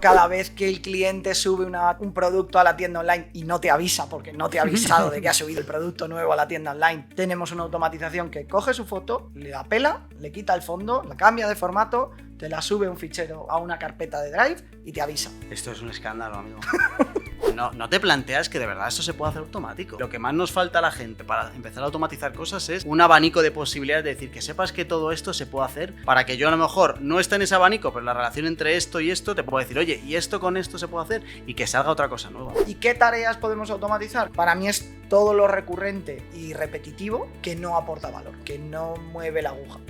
Cada vez que el cliente sube un producto a la tienda online y no te avisa porque no te ha avisado de que ha subido el producto nuevo a la tienda online, tenemos una automatización que coge su foto, le la pela, le quita el fondo, la cambia de formato, te la sube un fichero a una carpeta de Drive y te avisa. Esto es un escándalo, amigo. No te planteas que de verdad eso se puede hacer automático. Lo que más nos falta a la gente para empezar a automatizar cosas es un abanico de posibilidades, de decir que sepas que todo esto se puede hacer, para que yo a lo mejor no esté en ese abanico, pero la relación entre esto y esto te puedo decir, oye, y esto con esto se puede hacer, y que salga otra cosa nueva. ¿Y qué tareas podemos automatizar? Para mí es todo lo recurrente y repetitivo que no aporta valor, que no mueve la aguja.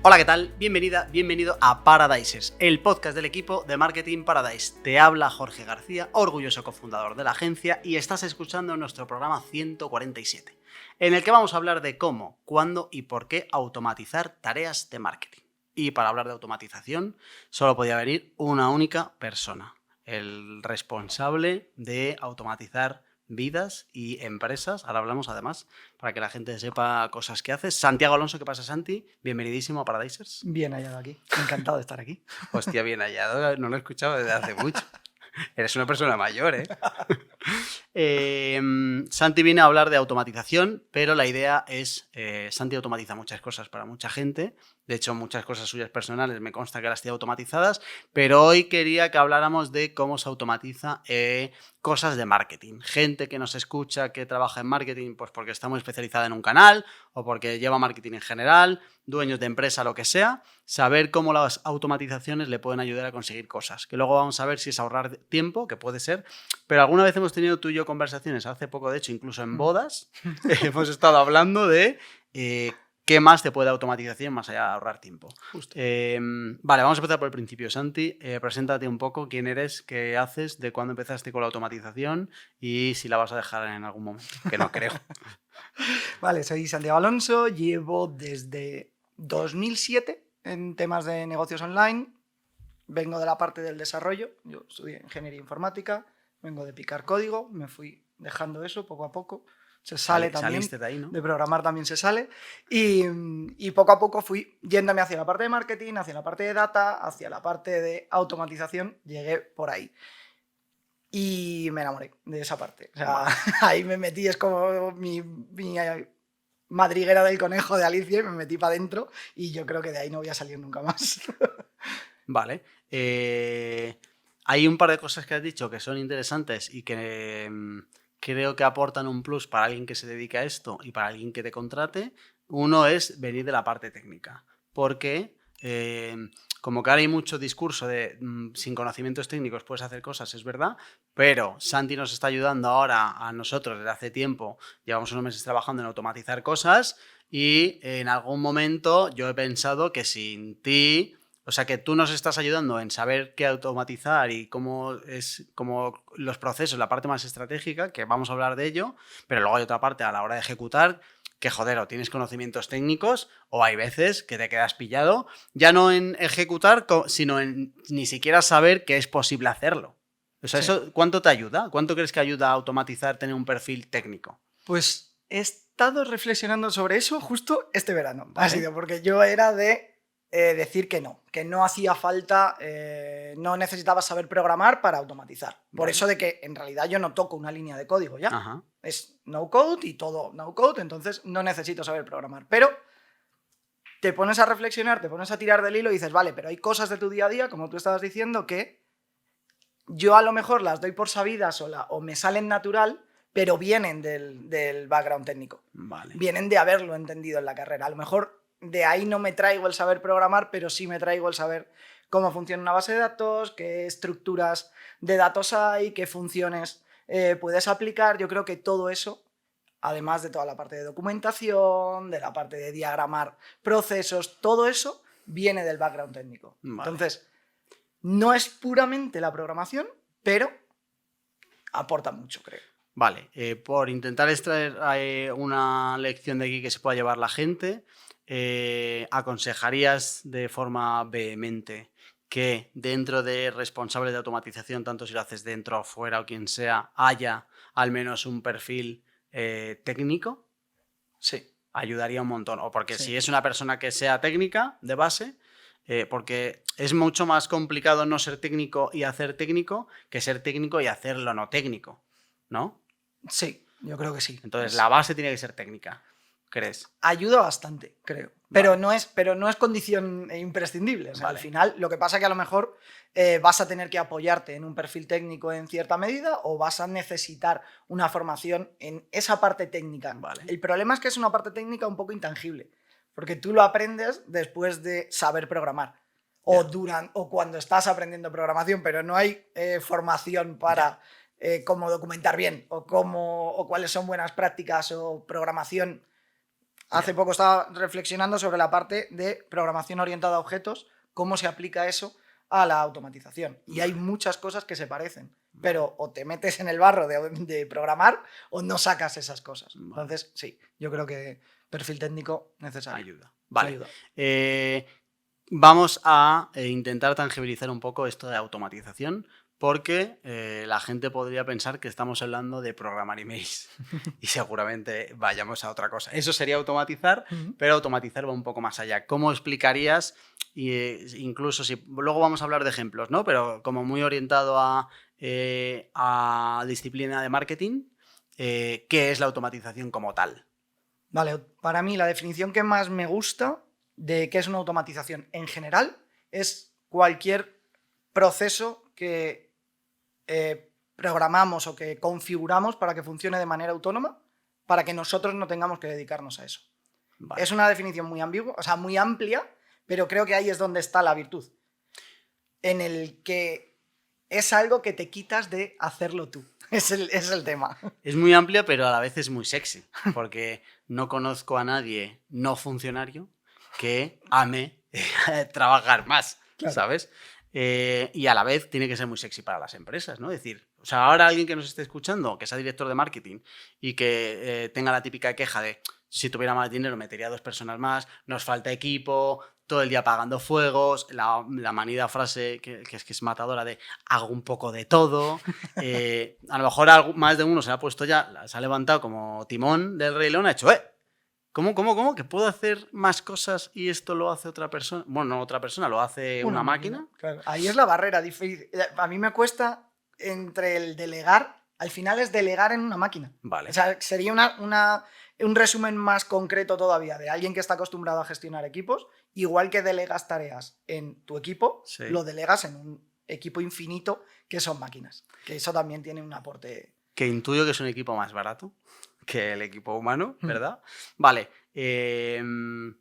Hola, ¿qué tal? Bienvenido a Paradisers, el podcast del equipo de Marketing Paradise. Te habla Jorge García, orgulloso cofundador de la agencia, y estás escuchando nuestro programa 147, en el que vamos a hablar de cómo, cuándo y por qué automatizar tareas de marketing. Y para hablar de automatización, solo podía venir una única persona, el responsable de automatizar vidas y empresas. Ahora hablamos además para que la gente sepa cosas que haces. Santiago Alonso, ¿qué pasa, Santi? Bienvenidísimo a Paradisers. Bien hallado aquí, encantado de estar aquí. Hostia, bien hallado, no lo he escuchado desde hace mucho. Eres una persona mayor, ¿eh? Santi viene a hablar de automatización, pero la idea es, Santi automatiza muchas cosas para mucha gente. De hecho, muchas cosas suyas personales me consta que las tiene automatizadas, pero hoy quería que habláramos de cómo se automatiza cosas de marketing. Gente que nos escucha, que trabaja en marketing, pues porque está muy especializada en un canal o porque lleva marketing en general, dueños de empresa, lo que sea, saber cómo las automatizaciones le pueden ayudar a conseguir cosas. Que luego vamos a ver si es ahorrar tiempo, que puede ser, pero alguna vez hemos tenido tú y yo conversaciones, hace poco de hecho, incluso en bodas, hemos estado hablando de qué más te puede automatización más allá de ahorrar tiempo. Vale, vamos a empezar por el principio. Santi, preséntate un poco, quién eres, qué haces, de cuándo empezaste con la automatización y si la vas a dejar en algún momento, que no creo. Vale, soy Santiago Alonso, llevo desde 2007 en temas de negocios online, vengo de la parte del desarrollo, yo estudié ingeniería informática, vengo de picar código, me fui dejando eso poco a poco, se sale también, saliste de ahí, ¿no? De programar también se sale, y poco a poco fui yéndome hacia la parte de marketing, hacia la parte de data, hacia la parte de automatización, llegué por ahí. Y me enamoré de esa parte. O sea, ahí me metí, es como mi madriguera del conejo de Alicia, y me metí para adentro y yo creo que de ahí no voy a salir nunca más. Vale. Hay un par de cosas que has dicho que son interesantes y que creo que aportan un plus para alguien que se dedique a esto y para alguien que te contrate. Uno es venir de la parte técnica, porque como que ahora hay mucho discurso de sin conocimientos técnicos puedes hacer cosas, es verdad, pero Santi nos está ayudando ahora a nosotros desde hace tiempo, llevamos unos meses trabajando en automatizar cosas y en algún momento yo he pensado que sin ti, o sea, que tú nos estás ayudando en saber qué automatizar y cómo es como los procesos, la parte más estratégica, que vamos a hablar de ello, pero luego hay otra parte a la hora de ejecutar que, joder, o tienes conocimientos técnicos o hay veces que te quedas pillado, ya no en ejecutar, sino en ni siquiera saber que es posible hacerlo. O sea, sí. ¿Eso cuánto te ayuda? ¿Cuánto crees que ayuda a automatizar tener un perfil técnico? Pues he estado reflexionando sobre eso justo este verano. ¿Vale? Ha sido porque yo era de decir que no hacía falta, no necesitaba saber programar para automatizar. Por eso de que en realidad yo no toco una línea de código ya. Ajá. Es no code y todo no code, entonces no necesito saber programar. Pero te pones a reflexionar, te pones a tirar del hilo y dices, vale, pero hay cosas de tu día a día, como tú estabas diciendo, que yo a lo mejor las doy por sabidas o me salen natural, pero vienen del background técnico. Vale. Vienen de haberlo entendido en la carrera. A lo mejor de ahí no me traigo el saber programar, pero sí me traigo el saber cómo funciona una base de datos, qué estructuras de datos hay, qué funciones puedes aplicar. Yo creo que todo eso, además de toda la parte de documentación, de la parte de diagramar procesos, todo eso viene del background técnico. Vale. Entonces, no es puramente la programación, pero aporta mucho, creo. Vale, por intentar extraer una lección de aquí que se pueda llevar la gente, ¿aconsejarías de forma vehemente que dentro de responsables de automatización, tanto si lo haces dentro o fuera o quien sea, haya al menos un perfil técnico? Sí, ayudaría un montón. O porque Sí. si es una persona que sea técnica de base, porque es mucho más complicado no ser técnico y hacer técnico que ser técnico y hacer lo no técnico, ¿no? Sí, yo creo que sí. Entonces, la base tiene que ser técnica, ¿crees? Ayuda bastante, creo. Pero no es condición imprescindible. O sea, Vale. al final, lo que pasa es que a lo mejor vas a tener que apoyarte en un perfil técnico en cierta medida o vas a necesitar una formación en esa parte técnica. Vale. El problema es que es una parte técnica un poco intangible, porque tú lo aprendes después de saber programar o cuando estás aprendiendo programación, pero no hay formación para cómo documentar bien o cuáles son buenas prácticas o programación. Hace poco estaba reflexionando sobre la parte de programación orientada a objetos, cómo se aplica eso a la automatización. Y hay muchas cosas que se parecen, pero o te metes en el barro de programar o no sacas esas cosas. Entonces, sí, yo creo que perfil técnico necesario. Ayuda. Vale. Ayuda. Vamos a intentar tangibilizar un poco esto de automatización, porque la gente podría pensar que estamos hablando de programar emails y seguramente vayamos a otra cosa. Eso sería automatizar, pero automatizar va un poco más allá. ¿Cómo explicarías, incluso si luego vamos a hablar de ejemplos, ¿no? Pero como muy orientado a disciplina de marketing, ¿qué es la automatización como tal? Vale, para mí la definición que más me gusta de qué es una automatización en general es cualquier proceso que programamos o que configuramos para que funcione de manera autónoma, para que nosotros no tengamos que dedicarnos a eso. Vale. Es una definición muy ambigua, o sea, muy amplia, pero creo que ahí es donde está la virtud, en el que es algo que te quitas de hacerlo tú. Es el tema. Es muy amplia, pero a la vez es muy sexy, porque no conozco a nadie no funcionario que ame trabajar más, claro. ¿Sabes? Y a la vez tiene que ser muy sexy para las empresas, ¿no? Es decir, o sea, ahora alguien que nos esté escuchando, que sea director de marketing y que tenga la típica queja de si tuviera más dinero metería 2 personas más, nos falta equipo, todo el día apagando fuegos, la manida frase que es matadora de hago un poco de todo. A lo mejor más de uno se ha puesto ya, se ha levantado como timón del Rey León, ha hecho ¿Cómo? ¿Que puedo hacer más cosas y esto lo hace otra persona? Bueno, no otra persona, lo hace una máquina. Claro. Ahí es la barrera difícil. A mí me cuesta entre el delegar, al final es delegar en una máquina. Vale. O sea, sería un resumen más concreto todavía de alguien que está acostumbrado a gestionar equipos, igual que delegas tareas en tu equipo, sí. Lo delegas en un equipo infinito que son máquinas. Que eso también tiene un aporte. Que intuyo que es un equipo más barato que el equipo humano, ¿verdad? Vale. El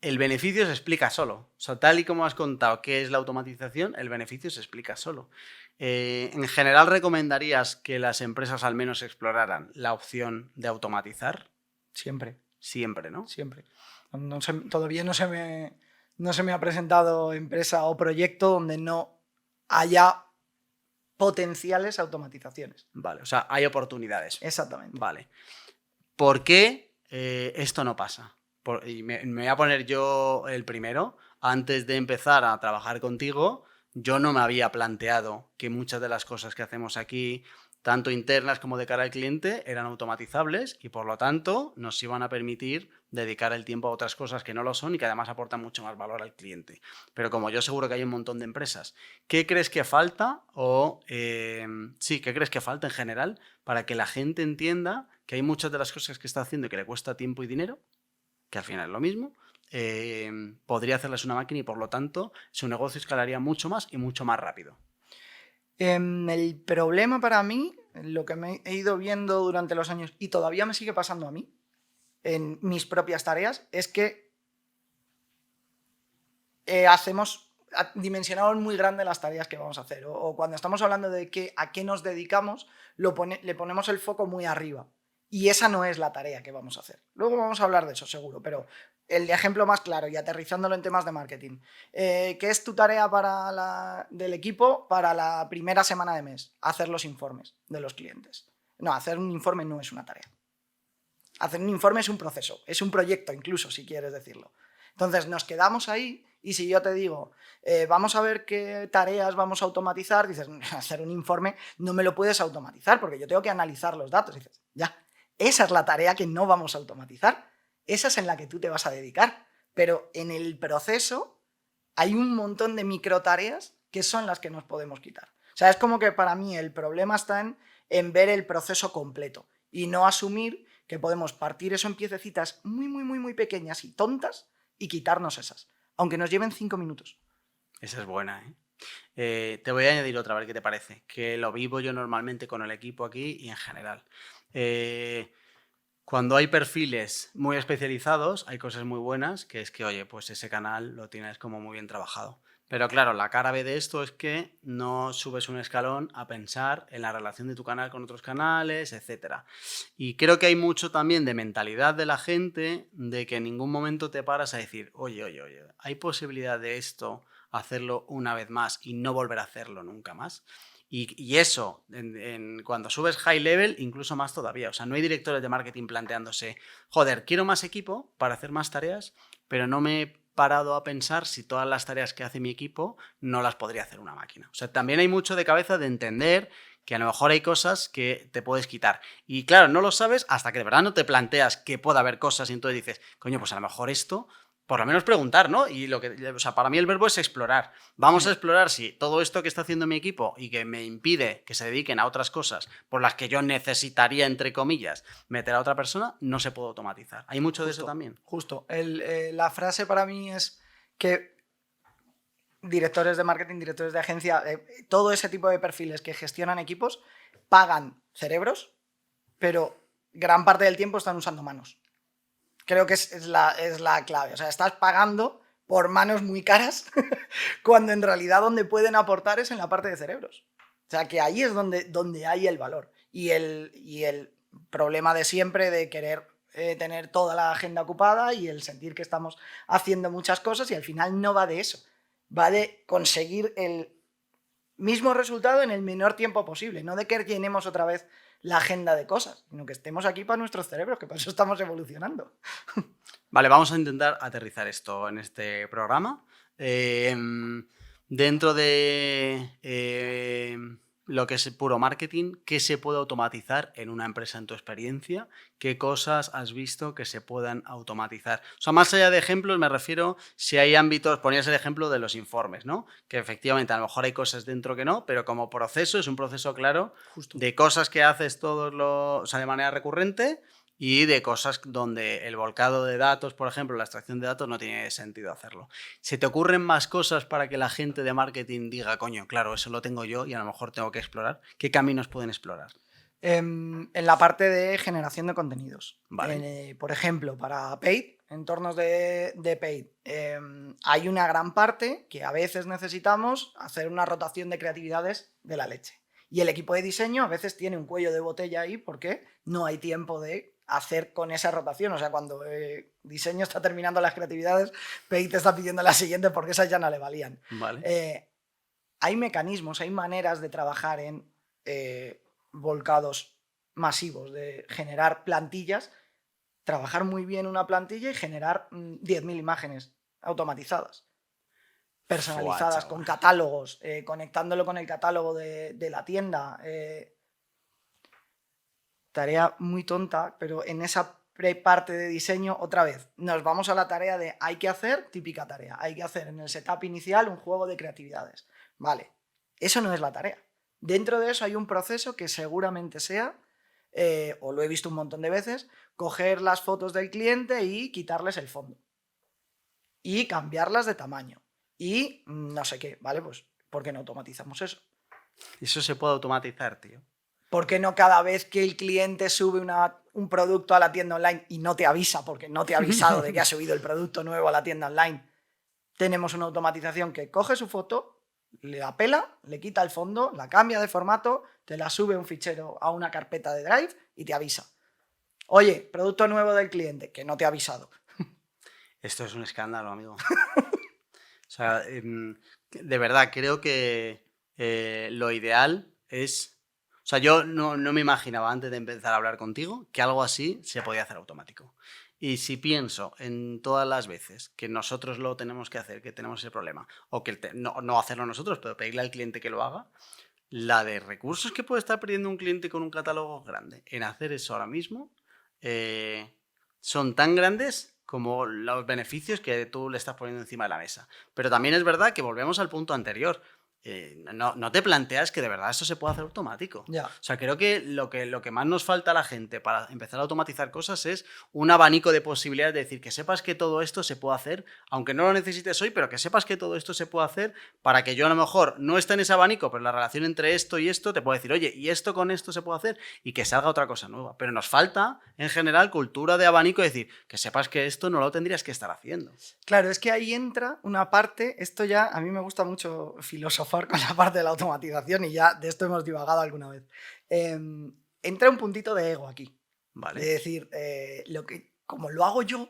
beneficio se explica solo. O sea, tal y como has contado qué es la automatización, el beneficio se explica solo. En general, ¿recomendarías que las empresas al menos exploraran la opción de automatizar? Siempre. Siempre, ¿no? Siempre. Todavía no se me ha presentado empresa o proyecto donde no haya potenciales automatizaciones. Vale, o sea, hay oportunidades. Exactamente. Vale. ¿Por qué esto no pasa? Y me voy a poner yo el primero. Antes de empezar a trabajar contigo, yo no me había planteado que muchas de las cosas que hacemos aquí, tanto internas como de cara al cliente, eran automatizables y por lo tanto nos iban a permitir dedicar el tiempo a otras cosas que no lo son y que además aportan mucho más valor al cliente. Pero como yo seguro que hay un montón de empresas, ¿qué crees que falta? ¿Qué crees que falta en general para que la gente entienda que hay muchas de las cosas que está haciendo y que le cuesta tiempo y dinero, que al final es lo mismo, podría hacerles una máquina y por lo tanto su negocio escalaría mucho más y mucho más rápido? El problema para mí, lo que me he ido viendo durante los años y todavía me sigue pasando a mí, en mis propias tareas, es que dimensionamos muy grande las tareas que vamos a hacer. O cuando estamos hablando de a qué nos dedicamos, le ponemos el foco muy arriba. Y esa no es la tarea que vamos a hacer. Luego vamos a hablar de eso, seguro, pero el ejemplo más claro y aterrizándolo en temas de marketing. ¿Qué es tu tarea del equipo para la primera semana de mes? Hacer los informes de los clientes. No, hacer un informe no es una tarea. Hacer un informe es un proceso, es un proyecto incluso, si quieres decirlo. Entonces nos quedamos ahí y si yo te digo, vamos a ver qué tareas vamos a automatizar, dices, hacer un informe no me lo puedes automatizar porque yo tengo que analizar los datos. Dices, ya. Esa es la tarea que no vamos a automatizar. esa es en la que tú te vas a dedicar. Pero en el proceso hay un montón de microtareas que son las que nos podemos quitar. O sea, es como que para mí el problema está en ver el proceso completo y no asumir que podemos partir eso en piececitas muy, muy, muy, muy pequeñas y tontas y quitarnos esas, aunque nos lleven 5 minutos. Esa es buena, ¿eh? Te voy a añadir otra, a ver qué te parece, que lo vivo yo normalmente con el equipo aquí y en general. Cuando hay perfiles muy especializados, hay cosas muy buenas, que es que, oye, pues ese canal lo tienes como muy bien trabajado. Pero claro, la cara B de esto es que no subes un escalón a pensar en la relación de tu canal con otros canales, etc. Y creo que hay mucho también de mentalidad de la gente, de que en ningún momento te paras a decir, oye, ¿hay posibilidad de esto hacerlo una vez más y no volver a hacerlo nunca más? Y eso, cuando subes high level, incluso más todavía. O sea, no hay directores de marketing planteándose, joder, quiero más equipo para hacer más tareas, pero no me he parado a pensar si todas las tareas que hace mi equipo no las podría hacer una máquina. O sea, también hay mucho de cabeza de entender que a lo mejor hay cosas que te puedes quitar. Y claro, no lo sabes hasta que de verdad no te planteas que pueda haber cosas y entonces dices, coño, pues a lo mejor esto... Por lo menos preguntar, ¿no? Y o sea, para mí el verbo es explorar. Vamos a explorar si todo esto que está haciendo mi equipo y que me impide que se dediquen a otras cosas por las que yo necesitaría, entre comillas, meter a otra persona, no se puede automatizar. Hay mucho de eso también. Justo. La frase para mí es que directores de marketing, directores de agencia, todo ese tipo de perfiles que gestionan equipos, pagan cerebros, pero gran parte del tiempo están usando manos. Creo que es la clave. O sea, estás pagando por manos muy caras cuando en realidad donde pueden aportar es en la parte de cerebros. O sea, que ahí es donde hay el valor. Y el problema de siempre de querer tener toda la agenda ocupada y el sentir que estamos haciendo muchas cosas y al final no va de eso. Va de conseguir el mismo resultado en el menor tiempo posible. No de que llenemos otra vez la agenda de cosas, sino que estemos aquí para nuestros cerebros, que para eso estamos evolucionando. Vale, vamos a intentar aterrizar esto en este programa. Dentro de lo que es puro marketing, ¿qué se puede automatizar en una empresa en tu experiencia? ¿Qué cosas has visto que se puedan automatizar? O sea, más allá de ejemplos, me refiero si hay ámbitos, ponías el ejemplo de los informes, ¿no? Que efectivamente a lo mejor hay cosas dentro que no, pero como proceso es un proceso claro. Justo. De cosas que haces o sea, de manera recurrente y de cosas donde el volcado de datos, por ejemplo, la extracción de datos no tiene sentido hacerlo. ¿Se te ocurren más cosas para que la gente de marketing diga, coño, claro, eso lo tengo yo y a lo mejor tengo que explorar? ¿Qué caminos pueden explorar? En la parte de generación de contenidos. Vale. Por ejemplo, para Paid, entornos de Paid, hay una gran parte que a veces necesitamos hacer una rotación de creatividades de la leche. Y el equipo de diseño a veces tiene un cuello de botella ahí porque no hay tiempo de hacer con esa rotación. O sea, cuando diseño está terminando las creatividades, Paid te está pidiendo la siguiente porque esas ya no le valían. Vale. Hay mecanismos, hay maneras de trabajar en volcados masivos, de generar plantillas, trabajar muy bien una plantilla y generar 10.000 imágenes automatizadas, personalizadas, con catálogos, conectándolo con el catálogo de la tienda. Tarea muy tonta, pero en esa parte de diseño, otra vez, nos vamos a la tarea de hay que hacer, típica tarea, hay que hacer en el setup inicial un juego de creatividades. Vale, eso no es la tarea. Dentro de eso hay un proceso que seguramente sea, o lo he visto un montón de veces, coger las fotos del cliente y quitarles el fondo. Y cambiarlas de tamaño. Y no sé qué, ¿vale? Pues, ¿por qué no automatizamos eso? Eso se puede automatizar, tío. ¿Por qué no cada vez que el cliente sube un producto a la tienda online y no te avisa, porque no te ha avisado de que ha subido el producto nuevo a la tienda online, tenemos una automatización que coge su foto, le la pela, le quita el fondo, la cambia de formato, te la sube un fichero a una carpeta de Drive y te avisa? Oye, producto nuevo del cliente, que no te ha avisado. Esto es un escándalo, amigo. O sea, de verdad, creo que lo ideal es... O sea, yo no me imaginaba antes de empezar a hablar contigo que algo así se podía hacer automático. Y si pienso en todas las veces que nosotros lo tenemos que hacer, que tenemos ese problema, o que no hacerlo nosotros, pero pedirle al cliente que lo haga, la de recursos que puede estar perdiendo un cliente con un catálogo grande en hacer eso ahora mismo, son tan grandes como los beneficios que tú le estás poniendo encima de la mesa. Pero también es verdad que volvemos al punto anterior. No te planteas que de verdad eso se puede hacer automático. Ya. O sea, creo que lo que más nos falta a la gente para empezar a automatizar cosas es un abanico de posibilidades de decir que sepas que todo esto se puede hacer, aunque no lo necesites hoy, pero que sepas que todo esto se puede hacer para que yo a lo mejor no esté en ese abanico, pero la relación entre esto y esto te puedo decir, oye, y esto con esto se puede hacer y que salga otra cosa nueva. Pero nos falta, en general, cultura de abanico, es decir, que sepas que esto no lo tendrías que estar haciendo. Claro, es que ahí entra una parte, esto ya a mí me gusta mucho filosofar con la parte de la automatización y ya de esto hemos divagado alguna vez. Entra un puntito de ego aquí, Vale, de decir, como lo hago yo,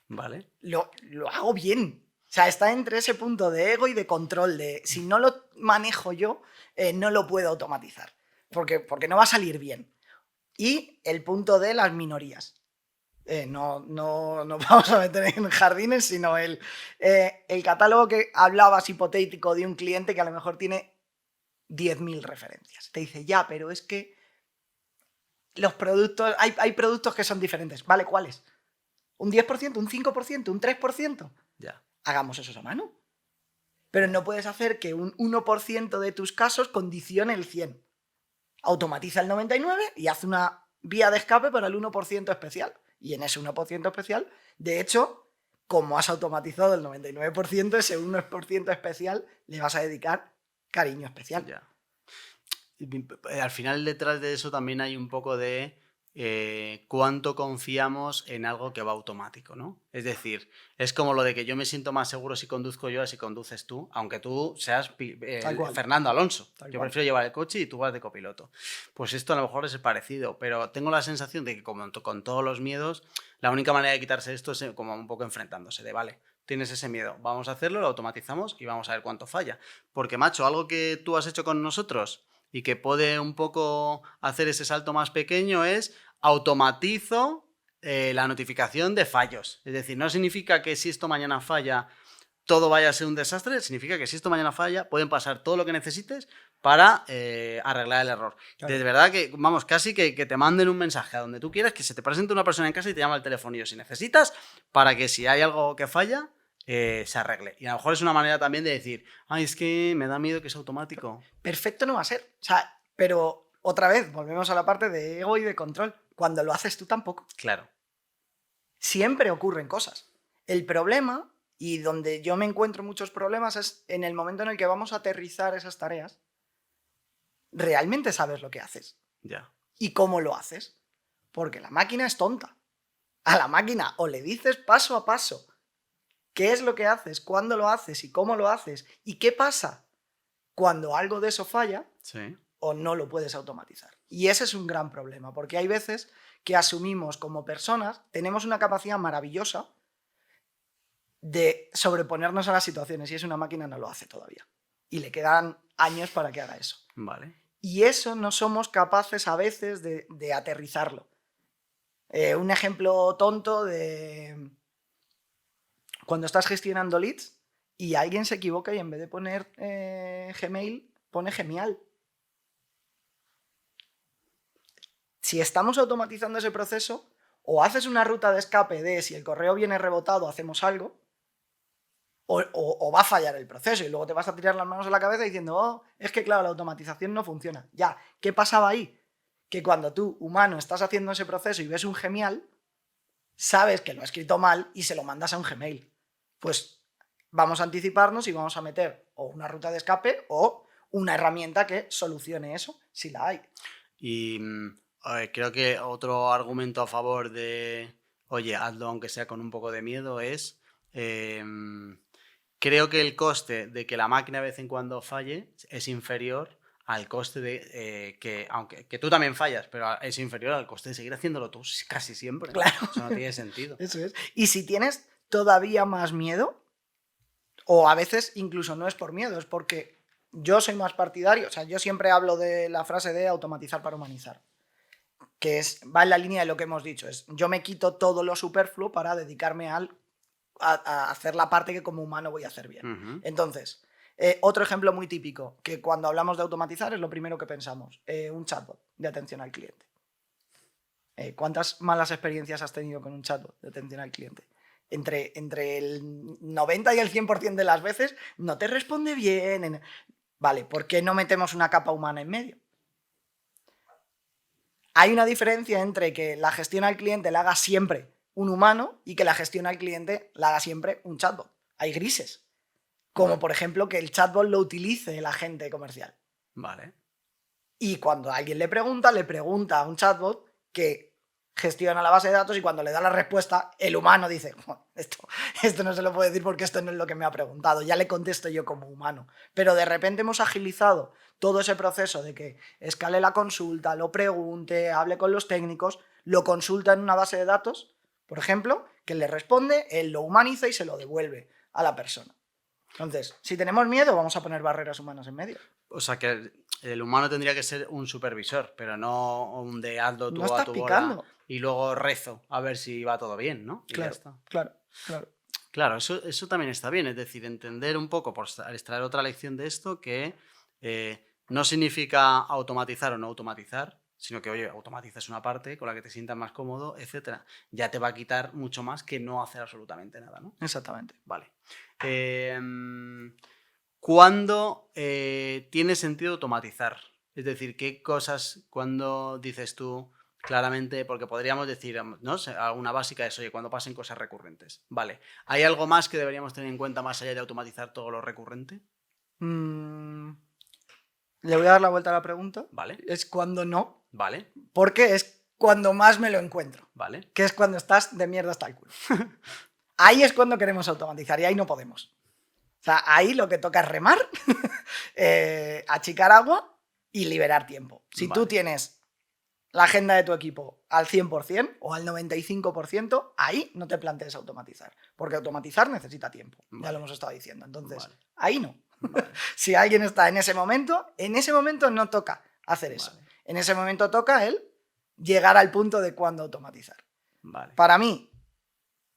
vale. lo hago bien. O sea, está entre ese punto de ego y de control, de si no lo manejo yo, no lo puedo automatizar, porque no va a salir bien. Y el punto de las minorías. No vamos a meter en jardines, sino el catálogo que hablabas hipotético de un cliente que a lo mejor tiene 10.000 referencias. Te dice, ya, pero es que los productos, hay productos que son diferentes. ¿Vale? ¿Cuáles? ¿Un 10%? ¿Un 5%? ¿Un 3%? Ya. Hagamos eso a mano. Pero no puedes hacer que un 1% de tus casos condicione el 100%. Automatiza el 99% y hace una vía de escape para el 1% especial. Y en ese 1% especial, de hecho, como has automatizado el 99%, ese 1% especial le vas a dedicar cariño especial. Ya. Al final detrás de eso también hay un poco de cuánto confiamos en algo que va automático, ¿no? Es decir, es como lo de que yo me siento más seguro si conduzco yo a si conduces tú, aunque tú seas Fernando Alonso. Yo prefiero llevar el coche y tú vas de copiloto. Pues esto a lo mejor es parecido, pero tengo la sensación de que como con todos los miedos, la única manera de quitarse esto es como un poco enfrentándose, de vale, tienes ese miedo, vamos a hacerlo, lo automatizamos y vamos a ver cuánto falla. Porque, macho, algo que tú has hecho con nosotros y que puede un poco hacer ese salto más pequeño es automatizo la notificación de fallos. Es decir, no significa que si esto mañana falla todo vaya a ser un desastre, significa que si esto mañana falla pueden pasar todo lo que necesites para arreglar el error. Claro. De verdad que, vamos, casi que te manden un mensaje a donde tú quieras, que se te presente una persona en casa y te llama al telefonillo si necesitas, para que si hay algo que falla, se arregle. Y a lo mejor es una manera también de decir, ay, es que me da miedo que es automático. Perfecto no va a ser. O sea, pero otra vez, volvemos a la parte de ego y de control. Cuando lo haces tú tampoco. Claro. Siempre ocurren cosas. El problema, y donde yo me encuentro muchos problemas, es en el momento en el que vamos a aterrizar esas tareas, realmente sabes lo que haces. Ya. ¿Y cómo lo haces? Porque la máquina es tonta. A la máquina o le dices paso a paso qué es lo que haces, cuándo lo haces y cómo lo haces y qué pasa cuando algo de eso falla, Sí. o no lo puedes automatizar. Y ese es un gran problema, porque hay veces que asumimos como personas, tenemos una capacidad maravillosa de sobreponernos a las situaciones y es una máquina no lo hace todavía. Y le quedan años para que haga eso. Vale. Y eso no somos capaces a veces de aterrizarlo. Un ejemplo tonto de cuando estás gestionando leads y alguien se equivoca y en vez de poner Gmail, pone Genial. Si estamos automatizando ese proceso, o haces una ruta de escape de si el correo viene rebotado, hacemos algo, o va a fallar el proceso y luego te vas a tirar las manos a la cabeza diciendo, oh, es que claro, la automatización no funciona. Ya, ¿qué pasaba ahí? Que cuando tú, humano, estás haciendo ese proceso y ves un Gmail, sabes que lo ha escrito mal y se lo mandas a un Gmail. Pues vamos a anticiparnos y vamos a meter o una ruta de escape o una herramienta que solucione eso, si la hay. Y creo que otro argumento a favor de, oye, hazlo aunque sea con un poco de miedo es, creo que el coste de que la máquina de vez en cuando falle es inferior al coste de que tú también fallas, pero es inferior al coste de seguir haciéndolo tú casi siempre. Claro. Eso no tiene sentido. Eso es. Y si tienes todavía más miedo, o a veces incluso no es por miedo, es porque yo soy más partidario, o sea, yo siempre hablo de la frase de automatizar para humanizar, que va en la línea de lo que hemos dicho, es yo me quito todo lo superfluo para dedicarme a hacer la parte que como humano voy a hacer bien. Uh-huh. Entonces, otro ejemplo muy típico, que cuando hablamos de automatizar es lo primero que pensamos, un chatbot de atención al cliente. ¿Cuántas malas experiencias has tenido con un chatbot de atención al cliente? Entre el 90 y el 100% de las veces no te responde bien. Vale, ¿por qué no metemos una capa humana en medio? Hay una diferencia entre que la gestión al cliente la haga siempre un humano y que la gestión al cliente la haga siempre un chatbot. Hay grises. Como por ejemplo que el chatbot lo utilice el agente comercial. Vale. Y cuando alguien le pregunta a un chatbot que gestiona la base de datos y cuando le da la respuesta, el humano dice, esto no se lo puedo decir porque esto no es lo que me ha preguntado, ya le contesto yo como humano. Pero de repente hemos agilizado todo ese proceso de que escale la consulta, lo pregunte, hable con los técnicos, lo consulta en una base de datos, por ejemplo, que le responde, él lo humaniza y se lo devuelve a la persona. Entonces, si tenemos miedo, vamos a poner barreras humanas en medio. O sea que el humano tendría que ser un supervisor, pero no un de hazlo tú No a estás tu picando. bola y luego rezo a ver si va todo bien, ¿no? Y Claro, ya está. claro. Claro, eso también está bien, es decir, entender un poco, por extraer otra lección de esto, que no significa automatizar o no automatizar, sino que, oye, automatizas una parte con la que te sientas más cómodo, etcétera. Ya te va a quitar mucho más que no hacer absolutamente nada, ¿no? Exactamente. Vale. ¿Cuándo tiene sentido automatizar? Es decir, ¿qué cosas, cuando dices tú claramente, porque podríamos decir, ¿no? Una básica es, oye, cuando pasen cosas recurrentes. Vale. ¿Hay algo más que deberíamos tener en cuenta más allá de automatizar todo lo recurrente? Le voy a dar la vuelta a la pregunta. Vale. Es cuando no. Vale. Porque es cuando más me lo encuentro. Vale. Que es cuando estás de mierda hasta el culo. Ahí es cuando queremos automatizar y ahí no podemos. O sea, ahí lo que toca es remar, achicar agua y liberar tiempo. Si tú tienes la agenda de tu equipo al 100% o al 95%, ahí no te plantees automatizar. Porque automatizar necesita tiempo. Ya lo hemos estado diciendo. Entonces, ahí no. Si alguien está en ese momento no toca hacer eso. En ese momento toca él llegar al punto de cuándo automatizar. Para mí,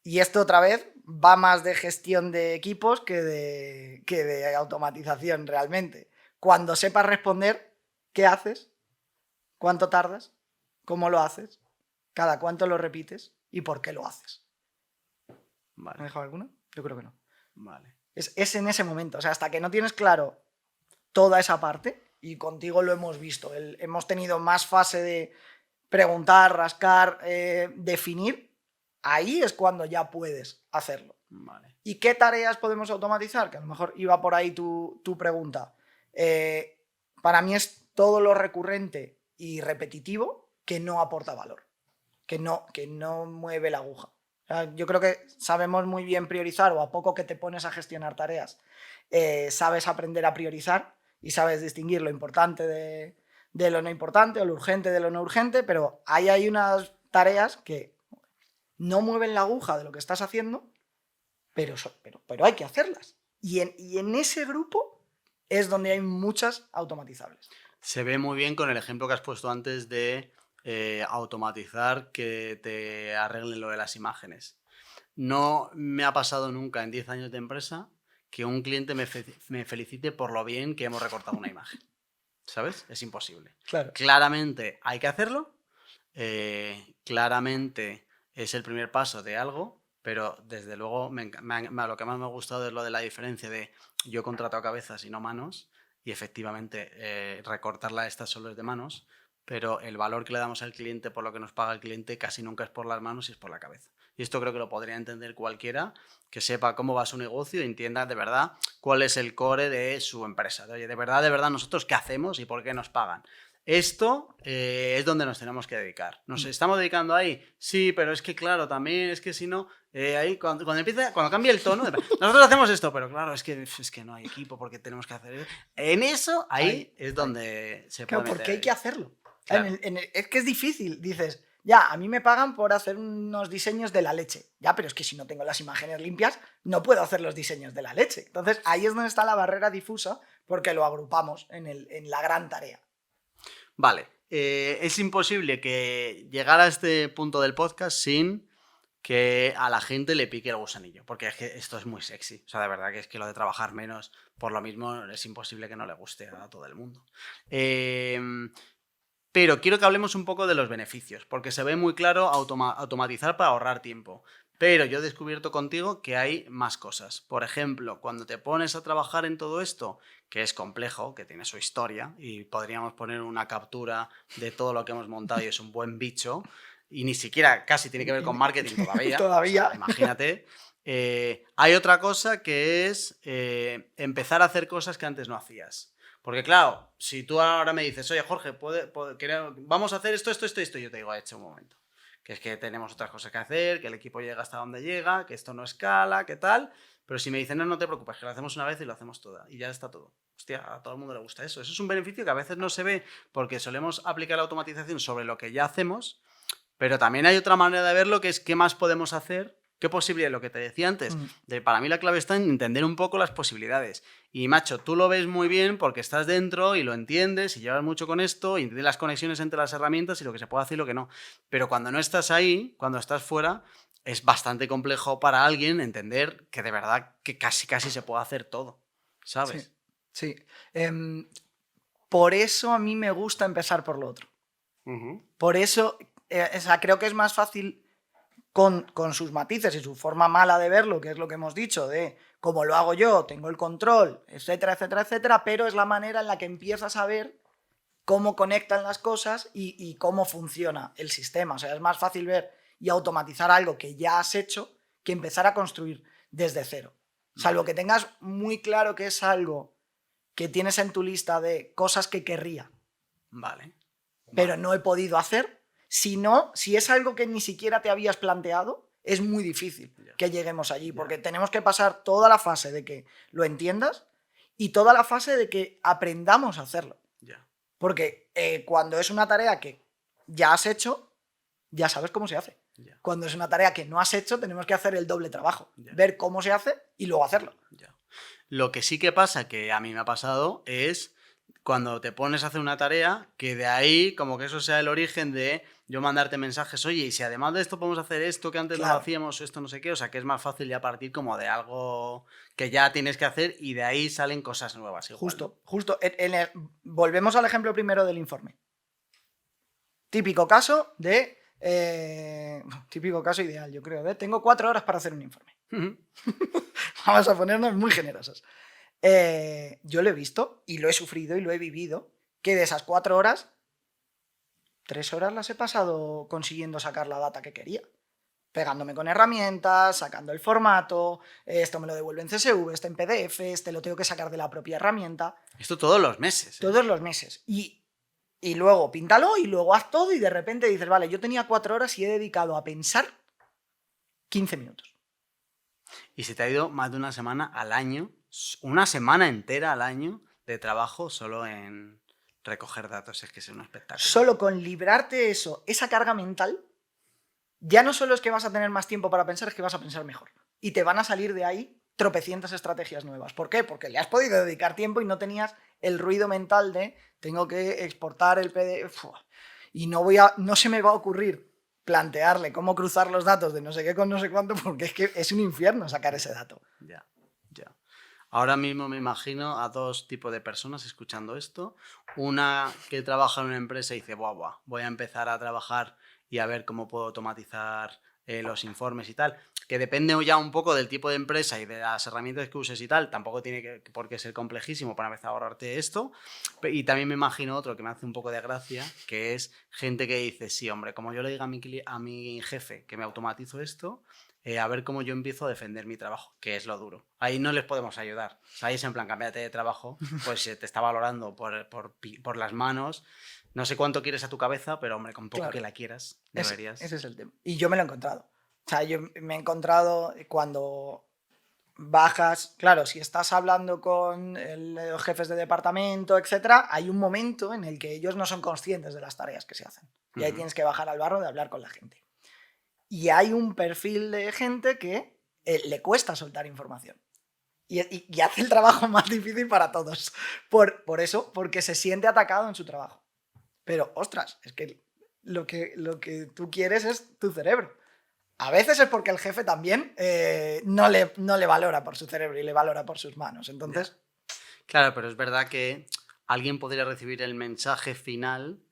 y esto otra vez va más de gestión de equipos que de automatización realmente. Cuando sepas responder, ¿qué haces? ¿Cuánto tardas? ¿Cómo lo haces? ¿Cada cuánto lo repites? ¿Y por qué lo haces? ¿Me he dejado alguno? Yo creo que no. Vale. Es en ese momento. O sea, hasta que no tienes claro toda esa parte, y contigo lo hemos visto, hemos tenido más fase de preguntar, rascar, definir, ahí es cuando ya puedes hacerlo. Vale. ¿Y qué tareas podemos automatizar? Que a lo mejor iba por ahí tu pregunta. Para mí es todo lo recurrente y repetitivo que no aporta valor, que no mueve la aguja. O sea, yo creo que sabemos muy bien priorizar, o a poco que te pones a gestionar tareas, sabes aprender a priorizar y sabes distinguir lo importante de lo no importante o lo urgente de lo no urgente, pero ahí hay unas tareas que no mueven la aguja de lo que estás haciendo, pero hay que hacerlas. Y en ese grupo es donde hay muchas automatizables. Se ve muy bien con el ejemplo que has puesto antes de automatizar que te arreglen lo de las imágenes. No me ha pasado nunca en 10 años de empresa que un cliente me felicite por lo bien que hemos recortado una imagen. ¿Sabes? Es imposible. Claro. Claramente hay que hacerlo. Claramente es el primer paso de algo, pero desde luego lo que más me ha gustado es lo de la diferencia de yo contrato a cabezas y no manos, y efectivamente recortarla estas solo es de manos, pero el valor que le damos al cliente por lo que nos paga el cliente casi nunca es por las manos y es por la cabeza. Y esto creo que lo podría entender cualquiera que sepa cómo va su negocio y entienda de verdad cuál es el core de su empresa. De, oye, de verdad, nosotros qué hacemos y por qué nos pagan. Esto es donde nos tenemos que dedicar. ¿Nos estamos dedicando ahí? Sí, pero es que claro, también es que si no, ahí cuando cambia el tono, nosotros hacemos esto, pero claro, es que no hay equipo porque tenemos que hacer eso. En eso, ahí es donde se puede meter. Porque hay que hacerlo. Claro. Es que es difícil. Dices, ya, a mí me pagan por hacer unos diseños de la leche. Ya, pero es que si no tengo las imágenes limpias, no puedo hacer los diseños de la leche. Entonces, ahí es donde está la barrera difusa, porque lo agrupamos en la gran tarea. Vale. Es imposible que llegara a este punto del podcast sin que a la gente le pique el gusanillo, porque es que esto es muy sexy. O sea, de verdad que es que lo de trabajar menos, por lo mismo, es imposible que no le guste a todo el mundo. Pero quiero que hablemos un poco de los beneficios, porque se ve muy claro automatizar para ahorrar tiempo. Pero yo he descubierto contigo que hay más cosas. Por ejemplo, cuando te pones a trabajar en todo esto, que es complejo, que tiene su historia, y podríamos poner una captura de todo lo que hemos montado y es un buen bicho, y ni siquiera casi tiene que ver con marketing todavía. Todavía. O sea, imagínate. Hay otra cosa que es empezar a hacer cosas que antes no hacías. Porque claro, si tú ahora me dices, oye Jorge, vamos a hacer esto, yo te digo, echa un momento. Que es que tenemos otras cosas que hacer, que el equipo llega hasta donde llega, que esto no escala, que tal. Pero si me dicen, no, no te preocupes, que lo hacemos una vez y lo hacemos toda. Y ya está todo. Hostia, a todo el mundo le gusta eso. Eso es un beneficio que a veces no se ve porque solemos aplicar la automatización sobre lo que ya hacemos. Pero también hay otra manera de verlo, que es qué más podemos hacer. ¿Qué posibilidad? Lo que te decía antes, para mí la clave está en entender un poco las posibilidades. Y macho, tú lo ves muy bien porque estás dentro y lo entiendes y llevas mucho con esto y entiendes las conexiones entre las herramientas y lo que se puede hacer y lo que no. Pero cuando no estás ahí, cuando estás fuera, es bastante complejo para alguien entender que de verdad que casi se puede hacer todo, ¿sabes? Sí. Por eso a mí me gusta empezar por lo otro. Por eso, creo que es más fácil con sus matices y su forma mala de verlo, que es lo que hemos dicho, de cómo lo hago yo, tengo el control, etcétera, etcétera, etcétera, pero es la manera en la que empiezas a ver cómo conectan las cosas y cómo funciona el sistema. O sea, es más fácil ver y automatizar algo que ya has hecho que empezar a construir desde cero. Salvo que tengas muy claro que es algo que tienes en tu lista de cosas que querría. Vale. Pero no he podido hacer. Si no, si es algo que ni siquiera te habías planteado, es muy difícil que lleguemos allí, porque tenemos que pasar toda la fase de que lo entiendas y toda la fase de que aprendamos a hacerlo. Porque cuando es una tarea que ya has hecho, ya sabes cómo se hace. Cuando es una tarea que no has hecho, tenemos que hacer el doble trabajo. Ver cómo se hace y luego hacerlo. Lo que sí que pasa, que a mí me ha pasado, es cuando te pones a hacer una tarea, que de ahí como que eso sea el origen de yo mandarte mensajes, oye, y si además de esto podemos hacer esto que antes no lo hacíamos, esto no sé qué, o sea que es más fácil ya partir como de algo que ya tienes que hacer y de ahí salen cosas nuevas. Igual, Justo. Volvemos al ejemplo primero del informe. Típico caso de... típico caso ideal, yo creo, tengo 4 horas para hacer un informe. Vamos a ponernos muy generosos. Yo lo he visto y lo he sufrido y lo he vivido, que de esas 4 horas, 3 horas las he pasado consiguiendo sacar la data que quería. Pegándome con herramientas, sacando el formato, esto me lo devuelve en CSV, este en PDF, este lo tengo que sacar de la propia herramienta. Esto todos los meses. Todos los meses. Y luego píntalo y luego haz todo y de repente dices, vale, yo tenía 4 horas y he dedicado a pensar 15 minutos. Y se te ha ido más de una semana al año, una semana entera al año de trabajo solo en recoger datos. Es que es un espectáculo. Solo con librarte esa carga mental, ya no solo es que vas a tener más tiempo para pensar, es que vas a pensar mejor. Y te van a salir de ahí tropecientas estrategias nuevas. ¿Por qué? Porque le has podido dedicar tiempo y no tenías el ruido mental de tengo que exportar el PDF y no se me va a ocurrir plantearle cómo cruzar los datos de no sé qué con no sé cuánto, porque es que es un infierno sacar ese dato. Ya. Ahora mismo me imagino a 2 tipos de personas escuchando esto. Una que trabaja en una empresa y dice, voy a empezar a trabajar y a ver cómo puedo automatizar los informes y tal. Que depende ya un poco del tipo de empresa y de las herramientas que uses y tal. Tampoco tiene por qué ser complejísimo para empezar a ahorrarte esto. Y también me imagino otro que me hace un poco de gracia, que es gente que dice, sí, hombre, como yo le diga a mi jefe que me automatizo esto, a ver cómo yo empiezo a defender mi trabajo, que es lo duro. Ahí no les podemos ayudar. O sea, ahí es en plan, cámbiate de trabajo, pues se te está valorando por las manos. No sé cuánto quieres a tu cabeza, pero hombre, con poco que la quieras, deberías. Ese es el tema. Y yo me lo he encontrado. O sea, yo me he encontrado cuando bajas, claro, si estás hablando con los jefes de departamento, etcétera, hay un momento en el que ellos no son conscientes de las tareas que se hacen. Y ahí tienes que bajar al barro de hablar con la gente. Y hay un perfil de gente que le cuesta soltar información. Y hace el trabajo más difícil para todos. Por eso, porque se siente atacado en su trabajo. Pero, ostras, es que lo que tú quieres es tu cerebro. A veces es porque el jefe también no le valora por su cerebro y le valora por sus manos. Entonces... Claro, pero es verdad que alguien podría recibir el mensaje final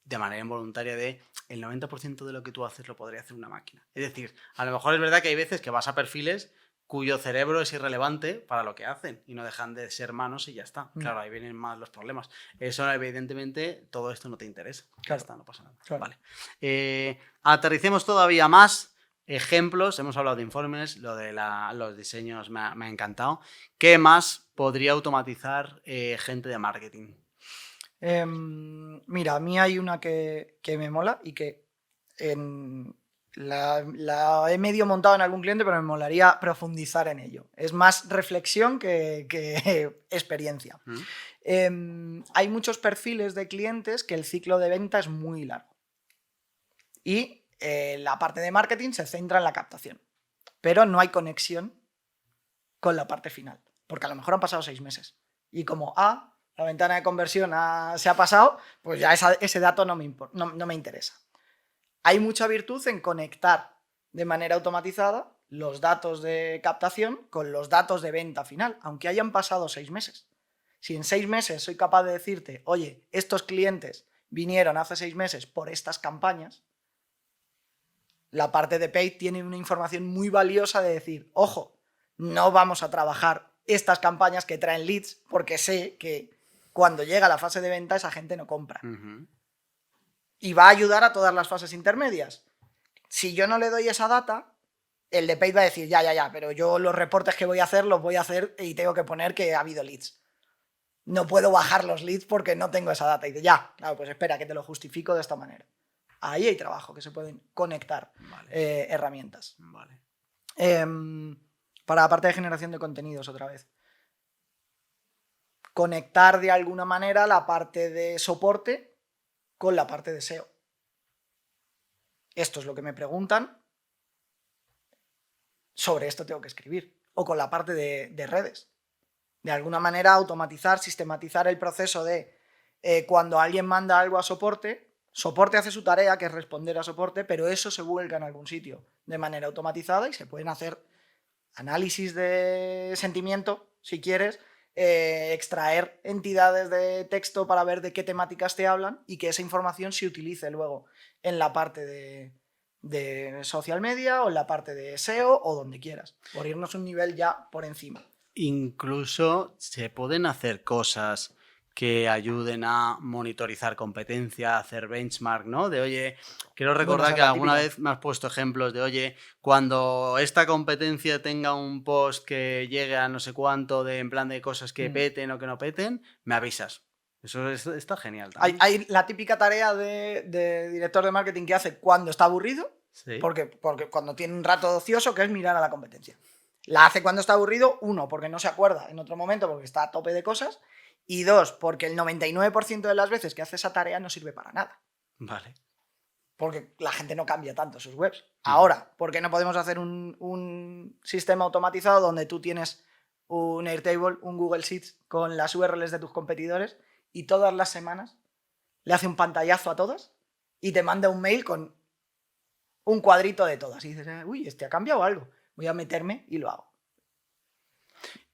de manera involuntaria de el 90% de lo que tú haces lo podría hacer una máquina. Es decir, a lo mejor es verdad que hay veces que vas a perfiles cuyo cerebro es irrelevante para lo que hacen y no dejan de ser manos y ya está. Claro, ahí vienen más los problemas. Eso, evidentemente, todo esto no te interesa. Ya Claro. está, no pasa nada. Claro. Vale. Aterricemos todavía más ejemplos. Hemos hablado de informes, lo de los diseños me ha encantado. ¿Qué más podría automatizar gente de marketing? Mira, a mí hay una que me mola y que la he medio montado en algún cliente, pero me molaría profundizar en ello. Es más reflexión que experiencia. Hay muchos perfiles de clientes que el ciclo de venta es muy largo. Y la parte de marketing se centra en la captación. Pero no hay conexión con la parte final. Porque a lo mejor han pasado 6 meses. Y como la ventana de conversión se ha pasado, pues ya ese dato no me interesa. Hay mucha virtud en conectar de manera automatizada los datos de captación con los datos de venta final, aunque hayan pasado 6 meses. Si en 6 meses soy capaz de decirte, oye, estos clientes vinieron hace 6 meses por estas campañas, la parte de paid tiene una información muy valiosa de decir, ojo, no vamos a trabajar estas campañas que traen leads porque sé que cuando llega la fase de venta esa gente no compra. Y va a ayudar a todas las fases intermedias. Si yo no le doy esa data, el de paid va a decir, ya, pero yo los reportes que voy a hacer los voy a hacer y tengo que poner que ha habido leads. No puedo bajar los leads porque no tengo esa data. Y dice, claro, pues espera, que te lo justifico de esta manera. Ahí hay trabajo, que se pueden conectar herramientas. Vale. Para la parte de generación de contenidos, otra vez. Conectar de alguna manera la parte de soporte con la parte de SEO. Esto es lo que me preguntan. Sobre esto tengo que escribir. O con la parte de redes. De alguna manera automatizar, sistematizar el proceso de cuando alguien manda algo a soporte hace su tarea, que es responder a soporte, pero eso se vuelca en algún sitio de manera automatizada y se pueden hacer análisis de sentimiento, si quieres, extraer entidades de texto para ver de qué temáticas te hablan y que esa información se utilice luego en la parte de social media o en la parte de SEO o donde quieras, por irnos un nivel ya por encima. Incluso se pueden hacer cosas que ayuden a monitorizar competencia, hacer benchmark, ¿no? De, oye, quiero recordar que alguna vez me has puesto ejemplos de, oye, cuando esta competencia tenga un post que llegue a no sé cuánto en plan de cosas que peten o que no peten, me avisas. Eso está genial también. Hay la típica tarea de director de marketing que hace cuando está aburrido, sí. porque cuando tiene un rato ocioso, que es mirar a la competencia. La hace cuando está aburrido, 1, porque no se acuerda en otro momento, porque está a tope de cosas, y 2, porque el 99% de las veces que hace esa tarea no sirve para nada. Vale. Porque la gente no cambia tanto sus webs. Ahora, ¿por qué no podemos hacer un sistema automatizado donde tú tienes un Airtable, un Google Sheets con las URLs de tus competidores y todas las semanas le hace un pantallazo a todas y te manda un mail con un cuadrito de todas? Y dices, uy, ha cambiado algo. Voy a meterme y lo hago.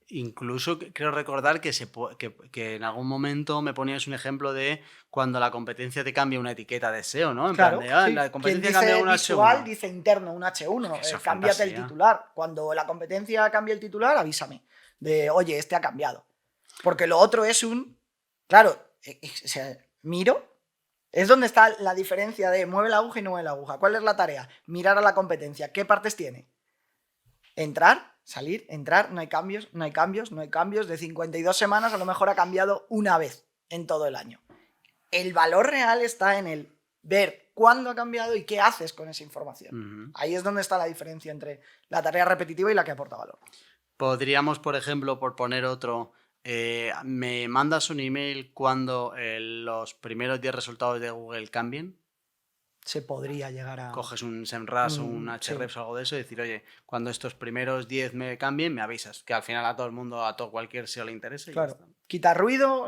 Incluso creo recordar que en algún momento me ponías un ejemplo de cuando la competencia te cambia una etiqueta de SEO, ¿no? En claro, plan de, sí. la competencia Quien dice cambia un visual, H1. dice interno, un H1. Eso es Cámbiate el fantasía. titular. Cuando la competencia cambie el titular, avísame. De, oye, ha cambiado. Porque lo otro es claro, o sea, miro. Es donde está la diferencia de mueve la aguja y no mueve la aguja. ¿Cuál es la tarea? Mirar a la competencia. ¿Qué partes tiene? Entrar, salir, entrar, no hay cambios, no hay cambios, no hay cambios. De 52 semanas a lo mejor ha cambiado una vez en todo el año. El valor real está en el ver cuándo ha cambiado y qué haces con esa información. Ahí es donde está la diferencia entre la tarea repetitiva y la que aporta valor. Podríamos, por ejemplo, por poner otro, ¿me mandas un email cuando los primeros 10 resultados de Google cambien? Se podría llegar a... Coges un SEMrush o un Ahrefs sí. o algo de eso y decir, oye, cuando estos primeros 10 me cambien, me avisas. Que al final a todo el mundo, a todo cualquier SEO le interese. Claro. Y ya está. Quitas ruido,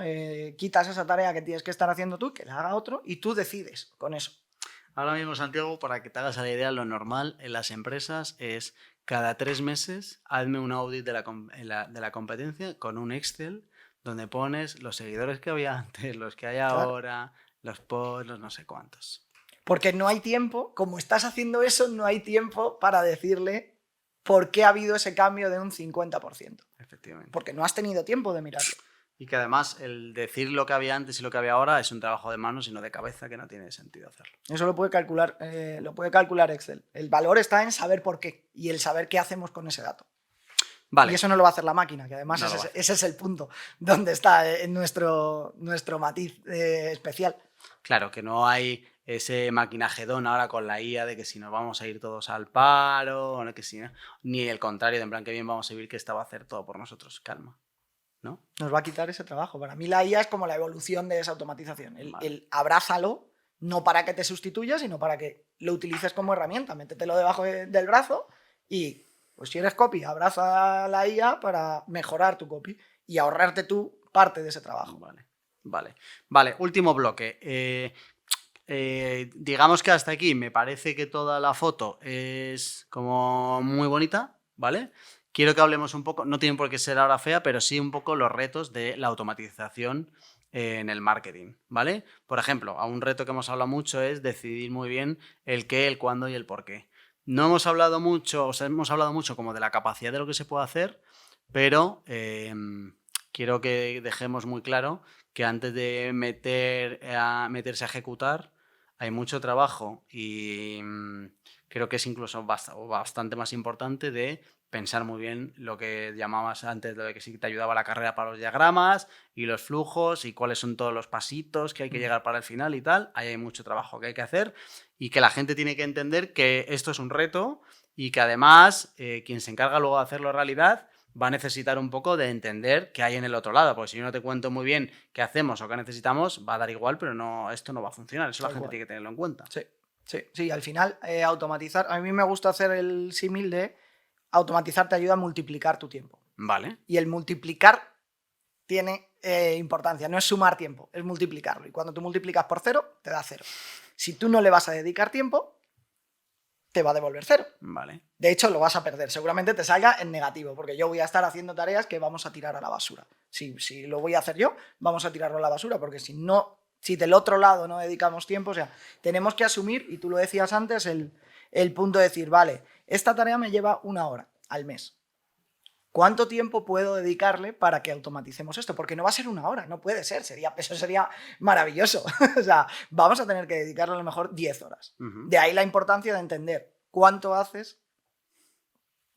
quitas esa tarea que tienes que estar haciendo tú, que la haga otro, y tú decides con eso. Ahora mismo, Santiago, para que te hagas la idea, lo normal en las empresas es cada 3 meses hazme un audit de la competencia con un Excel donde pones los seguidores que había antes, los que hay ahora, Los posts, los no sé cuántos. Porque no hay tiempo, como estás haciendo eso, no hay tiempo para decirle por qué ha habido ese cambio de un 50%. Efectivamente. Porque no has tenido tiempo de mirarlo. Y que además el decir lo que había antes y lo que había ahora es un trabajo de manos y no de cabeza, que no tiene sentido hacerlo. Eso lo puede calcular Excel. El valor está en saber por qué y el saber qué hacemos con ese dato. Vale. Y eso no lo va a hacer la máquina, que además No ese es el punto donde está nuestro matiz especial. Claro, que no hay ese maquinagedón ahora con la IA de que si nos vamos a ir todos al paro, o no, que si, ni el contrario, de en plan que bien vamos a vivir que esta va a hacer todo por nosotros. Calma, ¿no? Nos va a quitar ese trabajo. Para mí la IA es como la evolución de esa automatización. Vale. El abrázalo, no para que te sustituya, sino para que lo utilices como herramienta. Métetelo debajo del brazo y, pues si eres copy, abraza la IA para mejorar tu copy y ahorrarte tú parte de ese trabajo. Vale, último bloque. Digamos que hasta aquí me parece que toda la foto es como muy bonita, ¿vale? Quiero que hablemos un poco, no tienen por qué ser ahora fea, pero sí un poco los retos de la automatización en el marketing, ¿vale? Por ejemplo, un reto que hemos hablado mucho es decidir muy bien el qué, el cuándo y el por qué. No hemos hablado mucho, hemos hablado mucho como de la capacidad de lo que se puede hacer, pero quiero que dejemos muy claro que antes de meterse a ejecutar hay mucho trabajo y creo que es incluso bastante más importante de pensar muy bien lo que llamabas antes, de que sí te ayudaba la carrera para los diagramas y los flujos y cuáles son todos los pasitos que hay que llegar para el final y tal. Ahí hay mucho trabajo que hay que hacer y que la gente tiene que entender que esto es un reto y que además quien se encarga luego de hacerlo realidad va a necesitar un poco de entender qué hay en el otro lado, porque si yo no te cuento muy bien qué hacemos o qué necesitamos, va a dar igual, pero no, esto no va a funcionar. Eso la gente tiene que tenerlo en cuenta. Sí, al final automatizar, a mí me gusta hacer el símil de automatizar te ayuda a multiplicar tu tiempo. Vale. Y el multiplicar tiene importancia, no es sumar tiempo, es multiplicarlo. Y cuando tú multiplicas por 0, te da 0. Si tú no le vas a dedicar tiempo, te va a devolver 0. Vale. De hecho, lo vas a perder. Seguramente te salga en negativo, porque yo voy a estar haciendo tareas que vamos a tirar a la basura. Si lo voy a hacer yo, vamos a tirarlo a la basura, porque si del otro lado no dedicamos tiempo, o sea, tenemos que asumir, y tú lo decías antes, el punto de decir, vale, esta tarea me lleva 1 hora al mes. ¿Cuánto tiempo puedo dedicarle para que automaticemos esto? Porque no va a ser 1 hora, no puede ser, eso sería maravilloso. O sea, vamos a tener que dedicarle a lo mejor 10 horas. De ahí la importancia de entender cuánto haces,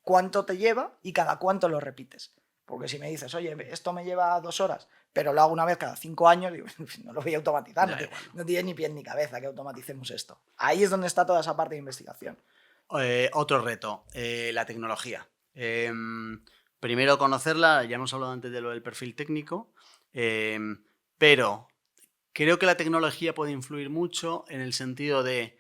cuánto te lleva y cada cuánto lo repites. Porque si me dices, oye, esto me lleva 2 horas, pero lo hago una vez cada 5 años, digo, no lo voy a automatizar, no tiene ni pie ni cabeza que automaticemos esto. Ahí es donde está toda esa parte de investigación. Otro reto, la tecnología. Primero conocerla, ya hemos hablado antes de lo del perfil técnico, pero creo que la tecnología puede influir mucho en el sentido de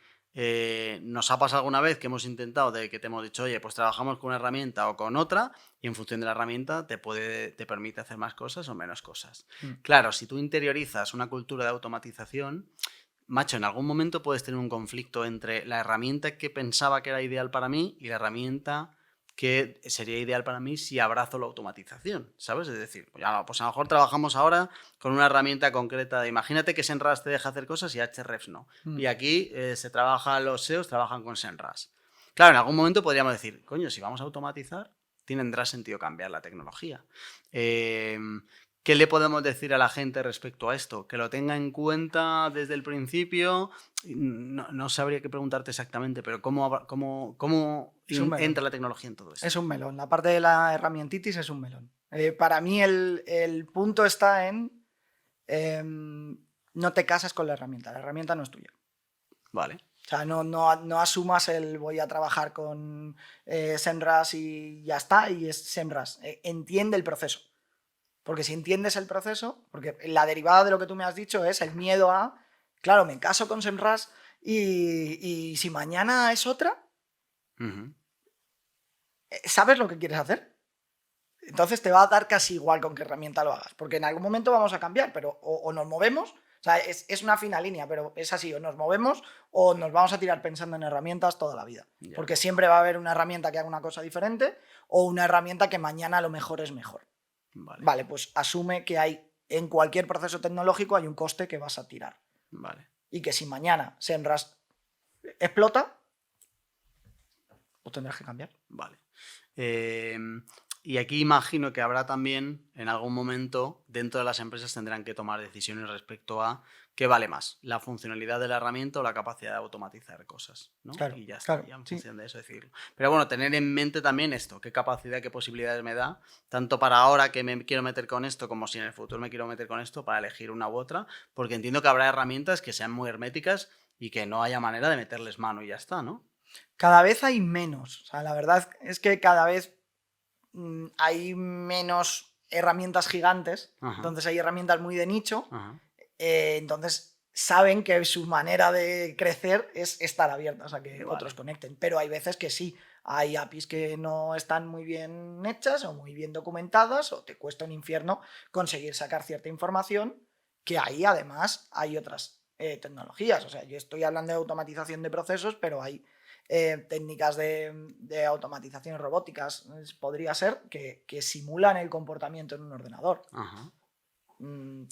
nos ha pasado alguna vez que hemos intentado, de que te hemos dicho, oye, pues trabajamos con una herramienta o con otra y en función de la herramienta te permite hacer más cosas o menos cosas. Claro, si tú interiorizas una cultura de automatización, macho, en algún momento puedes tener un conflicto entre la herramienta que pensaba que era ideal para mí y la herramienta que sería ideal para mí si abrazo la automatización, ¿sabes? Es decir, pues a lo mejor trabajamos ahora con una herramienta concreta. Imagínate que SEMrush te deja hacer cosas y Ahrefs no. Y aquí los SEOs trabajan con SEMrush. Claro, en algún momento podríamos decir, coño, si vamos a automatizar, tendrá sentido cambiar la tecnología. ¿Qué le podemos decir a la gente respecto a esto? Que lo tenga en cuenta desde el principio. No sabría qué preguntarte exactamente, pero ¿cómo entra la tecnología en todo esto? Es un melón. La parte de la herramientitis es un melón. Para mí el punto está en no te casas con la herramienta no es tuya. Vale. O sea, no asumas el voy a trabajar con SEMrush y ya está, y es SEMrush. Entiende el proceso. Porque si entiendes el proceso, porque la derivada de lo que tú me has dicho es el miedo a, claro, me caso con SEMrush y si mañana es otra, ¿sabes lo que quieres hacer? Entonces te va a dar casi igual con qué herramienta lo hagas, porque en algún momento vamos a cambiar, pero o nos movemos, o sea, es una fina línea, pero es así, o nos movemos o nos vamos a tirar pensando en herramientas toda la vida, porque siempre va a haber una herramienta que haga una cosa diferente o una herramienta que mañana a lo mejor es mejor. Vale, pues asume que en cualquier proceso tecnológico hay un coste que vas a tirar. Vale. Y que si mañana Senras explota, pues tendrás que cambiar. Vale. Y aquí imagino que habrá también, en algún momento, dentro de las empresas tendrán que tomar decisiones respecto a qué vale más, la funcionalidad de la herramienta o la capacidad de automatizar cosas, ¿no? Claro, Y ya está, claro, ya en sí. función de eso decirlo. Pero bueno, tener en mente también esto, qué capacidad, qué posibilidades me da, tanto para ahora que me quiero meter con esto, como si en el futuro me quiero meter con esto, para elegir una u otra, porque entiendo que habrá herramientas que sean muy herméticas y que no haya manera de meterles mano y ya está, ¿no? Cada vez hay menos. O sea, la verdad es que cada vez hay menos herramientas gigantes, Ajá. entonces hay herramientas muy de nicho, Ajá. entonces saben que su manera de crecer es estar abiertas a que Vale. otros conecten, pero hay veces que sí, hay APIs que no están muy bien hechas o muy bien documentadas o te cuesta un infierno conseguir sacar cierta información, que ahí además hay otras tecnologías, o sea, yo estoy hablando de automatización de procesos, pero hay técnicas de automatización robóticas, podría ser, que simulan el comportamiento en un ordenador. Ajá.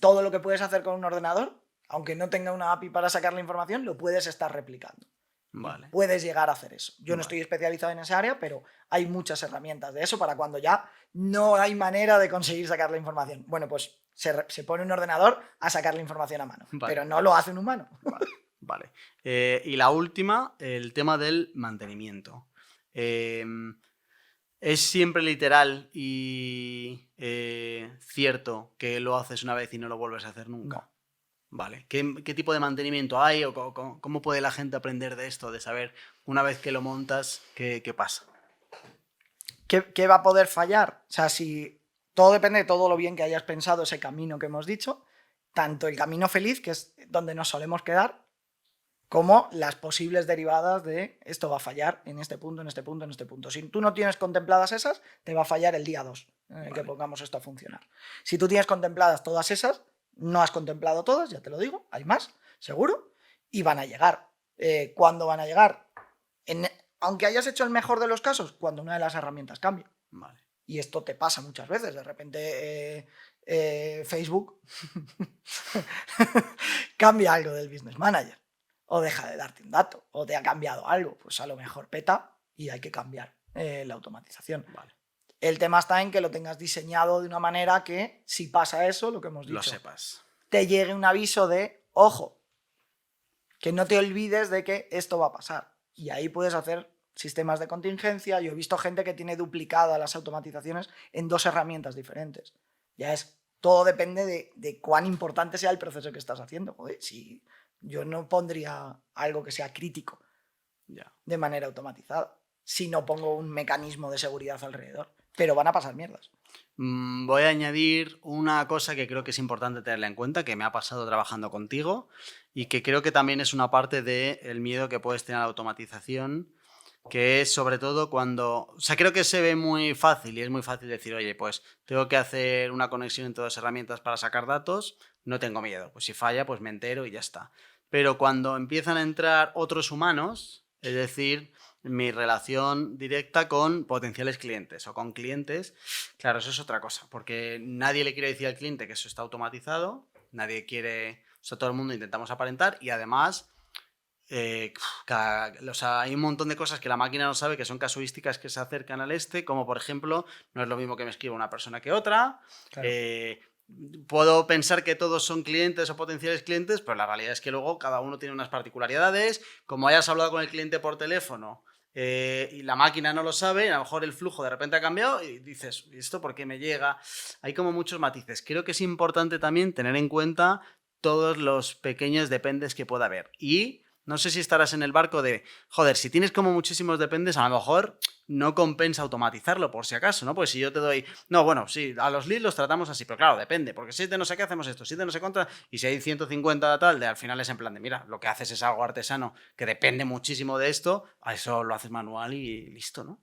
Todo lo que puedes hacer con un ordenador, aunque no tenga una API para sacar la información, lo puedes estar replicando. Vale. Puedes llegar a hacer eso. Yo no Vale. estoy especializado en esa área, pero hay muchas herramientas de eso para cuando ya no hay manera de conseguir sacar la información. Bueno, pues se pone un ordenador a sacar la información a mano, Vale. pero no lo hace un humano. Vale. Vale. Y la última, el tema del mantenimiento. ¿Es siempre literal y cierto que lo haces una vez y no lo vuelves a hacer nunca? No. Vale. ¿Qué tipo de mantenimiento hay o cómo puede la gente aprender de esto, de saber una vez que lo montas qué pasa? ¿Qué va a poder fallar? O sea, si todo depende de todo lo bien que hayas pensado ese camino que hemos dicho, tanto el camino feliz, que es donde nos solemos quedar, como las posibles derivadas de esto va a fallar en este punto, en este punto, en este punto. Si tú no tienes contempladas esas, te va a fallar el día 2 en el que pongamos esto a funcionar. Si tú tienes contempladas todas esas, no has contemplado todas, ya te lo digo, hay más, seguro, y van a llegar. ¿Cuándo van a llegar? Aunque hayas hecho el mejor de los casos, cuando una de las herramientas cambie. Vale. Y esto te pasa muchas veces. De repente Facebook cambia algo del Business Manager. O deja de darte un dato. O te ha cambiado algo. Pues a lo mejor peta y hay que cambiar la automatización. Vale. El tema está en que lo tengas diseñado de una manera que, si pasa eso, lo que hemos dicho, Lo sepas. te llegue un aviso de, ojo, que no te olvides de que esto va a pasar. Y ahí puedes hacer sistemas de contingencia. Yo he visto gente que tiene duplicadas las automatizaciones en 2 herramientas diferentes. Ya todo depende de cuán importante sea el proceso que estás haciendo. Joder, si yo no pondría algo que sea crítico de manera automatizada, si no pongo un mecanismo de seguridad alrededor. Pero van a pasar mierdas. Voy a añadir una cosa que creo que es importante tenerla en cuenta, que me ha pasado trabajando contigo y que creo que también es una parte del miedo que puedes tener a la automatización, que es sobre todo cuando... O sea, creo que se ve muy fácil y es muy fácil decir, oye, pues tengo que hacer una conexión entre 2 herramientas para sacar datos, no tengo miedo, pues si falla, pues me entero y ya está. Pero cuando empiezan a entrar otros humanos, es decir, mi relación directa con potenciales clientes o con clientes, claro, eso es otra cosa, porque nadie le quiere decir al cliente que eso está automatizado, nadie quiere, o sea, todo el mundo intentamos aparentar y además o sea, hay un montón de cosas que la máquina no sabe, que son casuísticas que se acercan al como por ejemplo, no es lo mismo que me escriba una persona que otra. Claro. Puedo pensar que todos son clientes o potenciales clientes, pero la realidad es que luego cada uno tiene unas particularidades. Como hayas hablado con el cliente por teléfono y la máquina no lo sabe, a lo mejor el flujo de repente ha cambiado y dices, ¿y esto por qué me llega? Hay como muchos matices. Creo que es importante también tener en cuenta todos los pequeños dependes que pueda haber. Y no sé si estarás en el barco de, joder, si tienes como muchísimos dependes, a lo mejor no compensa automatizarlo por si acaso, ¿no? Pues si yo te doy, no, bueno, sí, a los leads los tratamos así, pero claro, depende, porque si es de no sé qué hacemos esto, si es de no sé cuánto, y si hay 150 tal, al final es en plan de, mira, lo que haces es algo artesano que depende muchísimo de esto, a eso lo haces manual y listo, ¿no?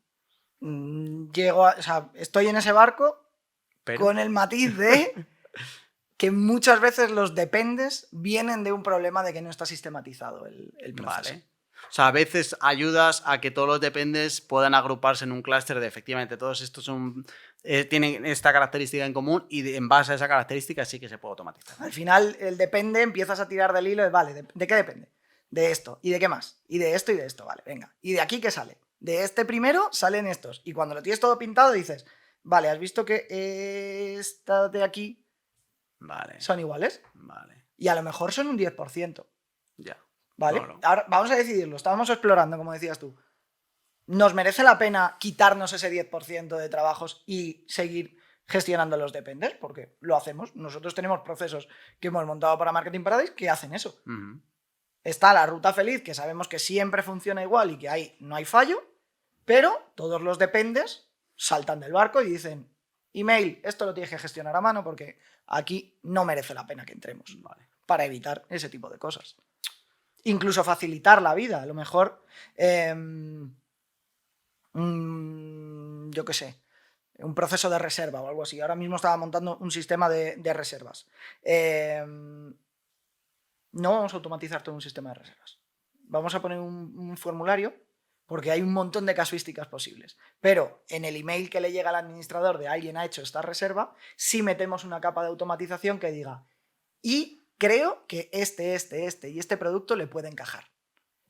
O sea, estoy en ese barco, pero con el matiz de... que muchas veces los dependes vienen de un problema de que no está sistematizado el proceso. Vale. O sea, a veces ayudas a que todos los dependes puedan agruparse en un clúster de efectivamente todos estos tienen esta característica en común y en base a esa característica sí que se puede automatizar. Al final, el depende, empiezas a tirar del hilo de, vale, ¿de qué depende? De esto. ¿Y de qué más? Y de esto y de esto, vale, venga. ¿Y de aquí qué sale? De este primero salen estos. Y cuando lo tienes todo pintado dices, vale, ¿has visto que esta de aquí son iguales? Vale. Y a lo mejor son un 10%. Ya. ¿Vale? Claro. Ahora vamos a decidirlo. Estábamos explorando, como decías tú. ¿Nos merece la pena quitarnos ese 10% de trabajos y seguir gestionando los dependes? Porque lo hacemos. Nosotros tenemos procesos que hemos montado para Marketing Paradise que hacen eso. Uh-huh. Está la ruta feliz, que sabemos que siempre funciona igual y que ahí no hay fallo, pero todos los dependes saltan del barco y dicen, email, esto lo tienes que gestionar a mano porque aquí no merece la pena que entremos. Vale. Para evitar ese tipo de cosas. Incluso facilitar la vida. A lo mejor, yo qué sé, un proceso de reserva o algo así. Ahora mismo estaba montando un sistema de reservas. No vamos a automatizar todo un sistema de reservas. Vamos a poner un formulario porque hay un montón de casuísticas posibles. Pero en el email que le llega al administrador de alguien ha hecho esta reserva, sí metemos una capa de automatización que diga y creo que este y este producto le puede encajar.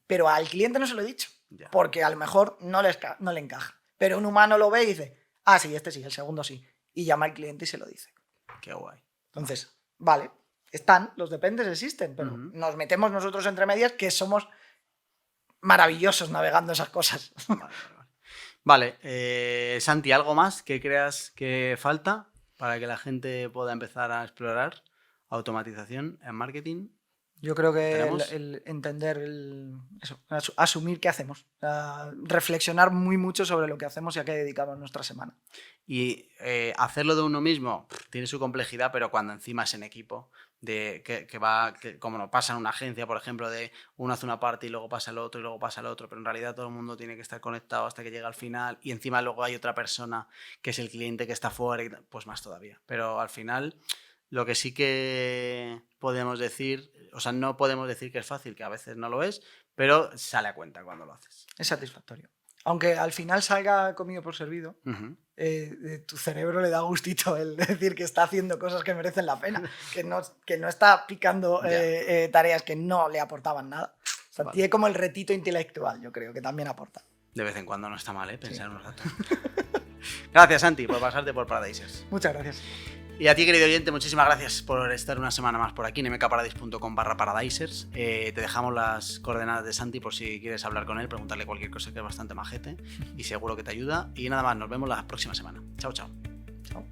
Pero al cliente no se lo he dicho, porque a lo mejor no le encaja. Pero un humano lo ve y dice, ah, sí, este sí, el segundo sí. Y llama al cliente y se lo dice. Qué guay. Entonces, vale, los dependes existen, pero nos metemos nosotros entre medias que somos maravillosos navegando esas cosas. Vale, Santi, ¿algo más que creas que falta para que la gente pueda empezar a explorar automatización en marketing? Yo creo que el entender, eso, asumir qué hacemos, reflexionar muy mucho sobre lo que hacemos y a qué dedicamos nuestra semana. Y hacerlo de uno mismo tiene su complejidad, pero cuando encima es en equipo, como no pasa en una agencia, por ejemplo, de uno hace una parte y luego pasa el otro y luego pasa el otro, pero en realidad todo el mundo tiene que estar conectado hasta que llega al final y encima luego hay otra persona que es el cliente que está fuera, pues más todavía. Pero al final, lo que sí que podemos decir, o sea, no podemos decir que es fácil, que a veces no lo es, pero sale a cuenta cuando lo haces. Es satisfactorio. Aunque al final salga comido por servido, tu cerebro le da gustito el decir que está haciendo cosas que merecen la pena, que no está picando tareas que no le aportaban nada. O sea, tiene como el retito intelectual, yo creo, que también aporta. De vez en cuando no está mal, pensar un rato. Gracias, Santi, por pasarte por Paradisers. Muchas gracias. Y a ti, querido oyente, muchísimas gracias por estar una semana más por aquí en mkparadise.com/paradisers. Te dejamos las coordenadas de Santi por si quieres hablar con él, preguntarle cualquier cosa, que es bastante majete y seguro que te ayuda. Y nada más, nos vemos la próxima semana. Chao, chao. Chao.